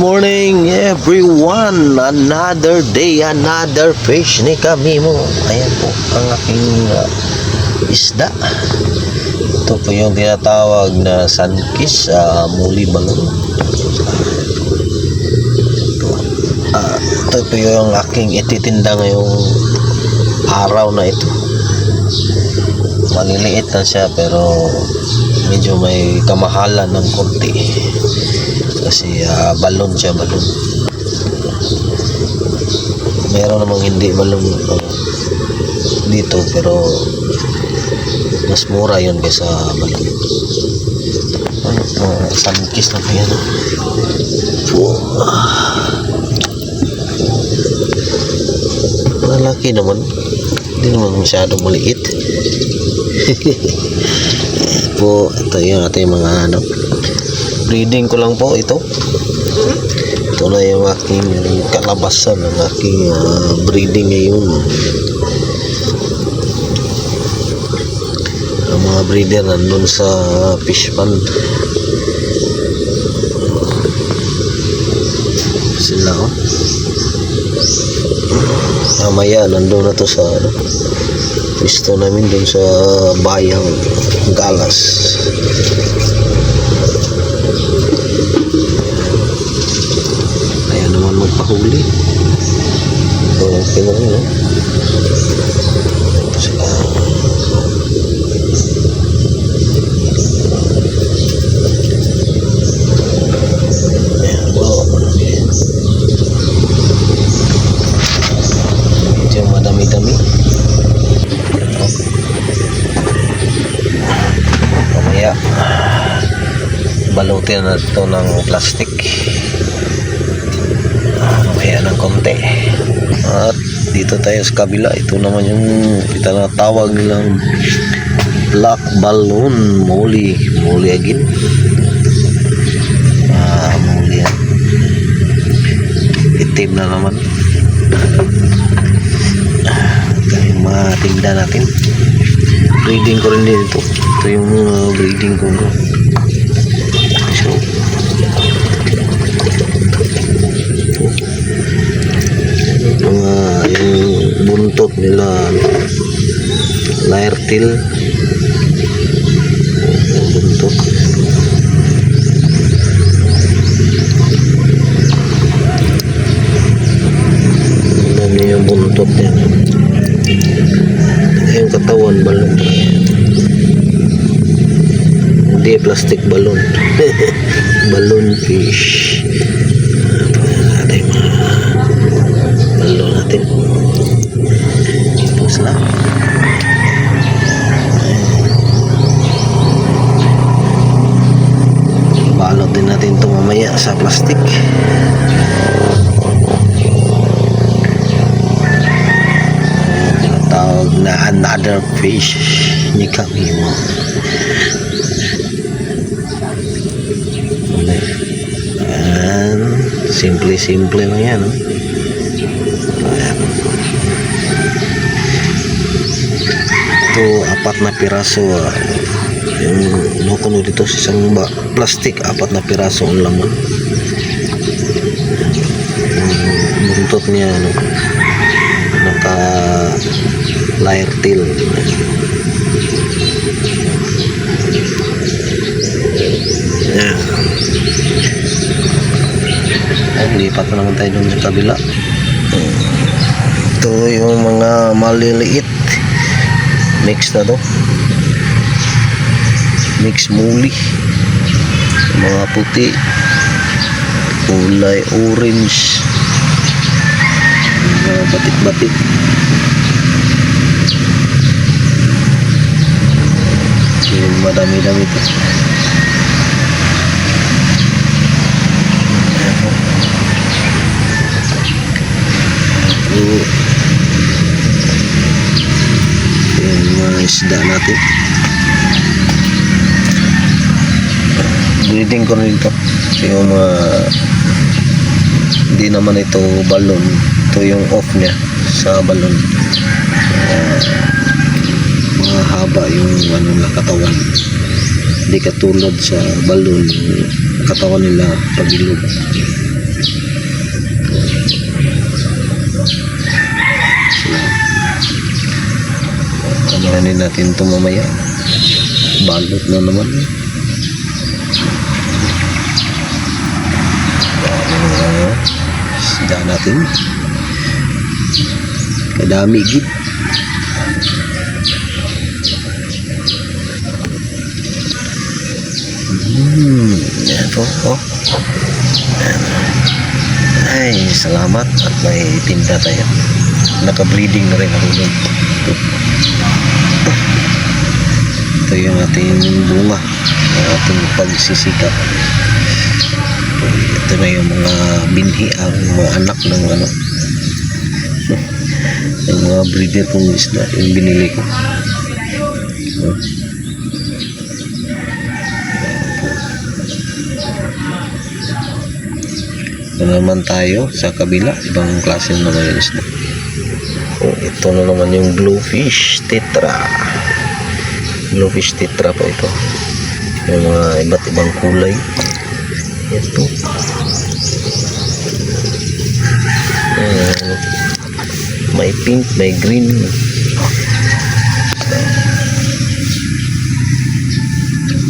morning everyone. Another day, another fish ni Kamimo. Ayan po ang aking isda. Ito po yung tinatawag na sunkiss, muli balon. Ito po yung aking ititinda ngayong araw na ito. Maliliit na siya pero medyo may kamahalan ng konti kasi balon siya, balon. Meron namang hindi balon dito pero mas mura yun kaysa balon. Sunkiss na po yan. Malaki naman, hindi naman masyadong maliit. Po, ito yung ating mga breeding ko lang po ito. Ito na yung aking kalabasan ng aking breeding ngayon. Ang mga breeder nandun sa fish pond sila, oh. Mamaya nandun na to sa pisto namin dun sa bayang Galas. Kaya naman magpahuli. Okay na rin, no? Ito sila. Ayan, wow. Ito yung madami-dami. Mamaya balutin na ito ng plastic mamaya ng konti. At dito tayo sa kabila. Ito naman yung tinatawag nilang black balloon molly again. Molly yan, itim na naman. Yung mga tinda natin, breeding ko rin dito. Ito yung breeding ko. So, yung buntot nila laertil, yung buntot. Ano yung buntot yan, yung katawan balon. Hindi plastic balon. Balon fish. Ito yung mga balon natin. Ito sila. Balot din natin ito mamaya sa plastic. Tinatawag na another fish ni Kamimo. Simple lang yan, oh. Ayan. Ito 4 na piraso, yung nukuno dito sa isang plastic. 4 na piraso ang laman. Yung buntot niya, naka laertil. Ayan. Lipat na naman tayo dun sa kabila. Ito yung mga maliliit. Mix na to. Mix muli. Mga puti, kulay orange, mga batik-batik. Yung madami-dami ito. Yung mga isda natin, breeding ko rin ito. Yung hindi naman ito balon, ito yung off nya sa balon. Mga haba yung katawan, hindi katulad sa balon, katawan nila pabilog. Samahan din natin ito mamaya. Balot na naman. Sida natin. Kadami gid. Yan po. Yan. Ay, salamat at may tinda tayo. Naka-breeding na rin ako doon. Ito yung ating bunga, ang ating pagsisikap. Ito na yung mga binhi, ang mga anak ng ano, yung mga breeder kong isda, yung binili ko. Ito naman tayo sa kabila, ibang klase naman yung isda. Ito na naman yung bluefish tetra. Bluefish tetra po ito. Yung mga iba't ibang kulay. Ito. May pink, may green.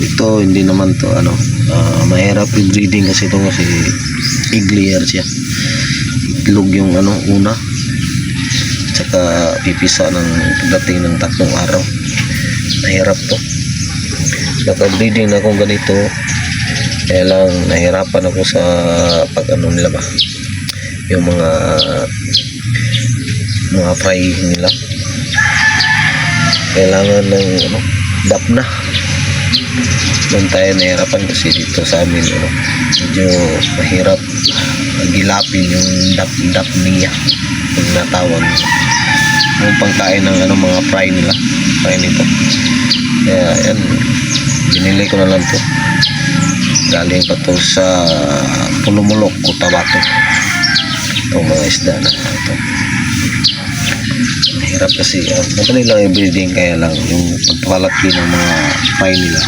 Ito hindi naman to ano, mahirap yung breeding kasi ito kasi egg layer siya. Itlog yung ano una. Tsaka pipisa ng pagdating ng 3 araw. Mahirap to. Naka-breeding na akong ganito. Kaya lang nahirapan ako sa pag ano nila ba. Yung mga fry nila. Kailangan ng ano, dapna. Doon tayo nahirapan kasi dito sa amin ano, medyo mahirap gilapin yung dap niya yung natawag yung pangkain ng ano, mga fry nila, fry nito. Kaya yan, binili ko na lang to, galing pa to sa Pulumulok, Cotabato. Itong mga isda na ito mahirap kasi madali lang yung breeding, kaya lang yung pagpapalaki ng mga fry nila,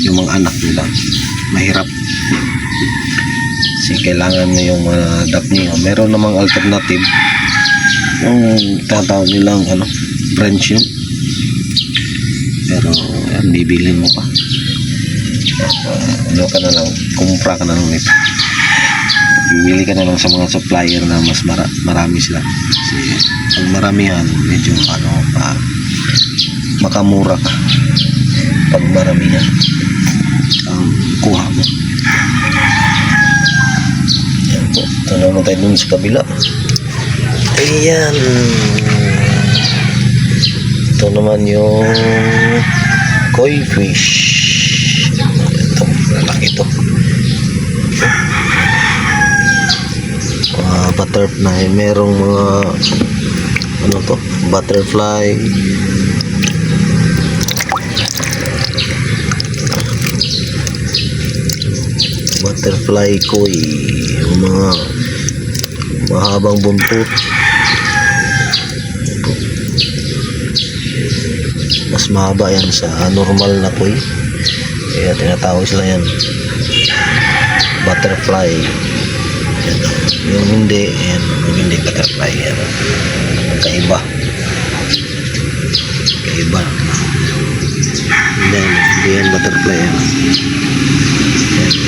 yung mga anak nila mahirap kasi kailangan na yung mga dapni. Meron namang alternative yung tatawag nilang ano, French yun, pero yan, bibilhin mo pa. Ano ka na lang, kumpra ka na lang nito, bibili ka na lang sa mga supplier na mas marami sila kasi pag maramihan medyo ano makamura ka pag maramihan ang kuha mo. Yan po, ito naman tayo dun sa kabila. Ayan, ito naman yung koi fish. Ito, lalaki ito. Butterfly, merong mga ano to, butterfly, koi, yung mga mahabang buntot. Mas mahaba yan sa normal na koi, kaya tinatawag sila yan butterfly. Yung hindi, yan, yung hindi butterfly, yan, kaiba. Hindi yan butterfly, yan.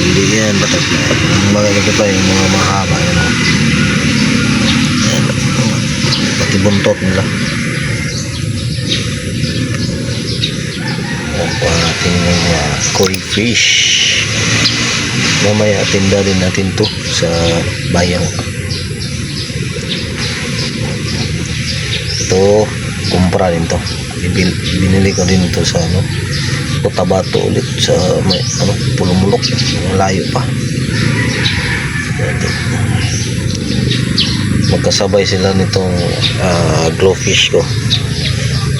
Hindi yan butterfly. Yung mga butterfly, yung mga mahaba, yan. Yan, pati buntot nila. Ating koi fish. Mamaya tinda din natin to sa bayang. Ito, kumpra din to. Binili ko din to sa ano, Cotabato ulit, sa may ano, Pulumulok, malayo pa. Magkasabay sila nitong glowfish ko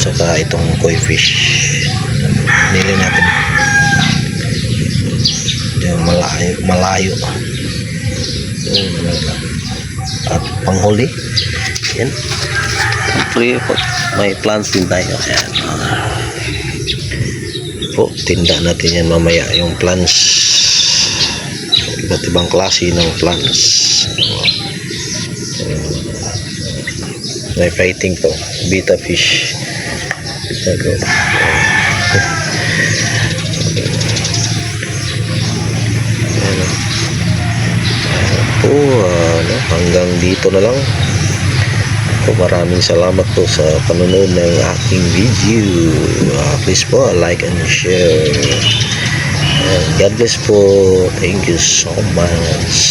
saka itong koi fish. Binili natin. Yung malayo at panghuli yan, free po, may plants din tayo. Ayan po, tinda natin yan mamaya yung plants, iba't ibang klase ng plants. May fighting po, betta fish, Pero, ano, po, hanggang dito na lang. Po, maraming salamat po sa panonood ng aking video. Please po, like and share. And God bless po. Thank you so much.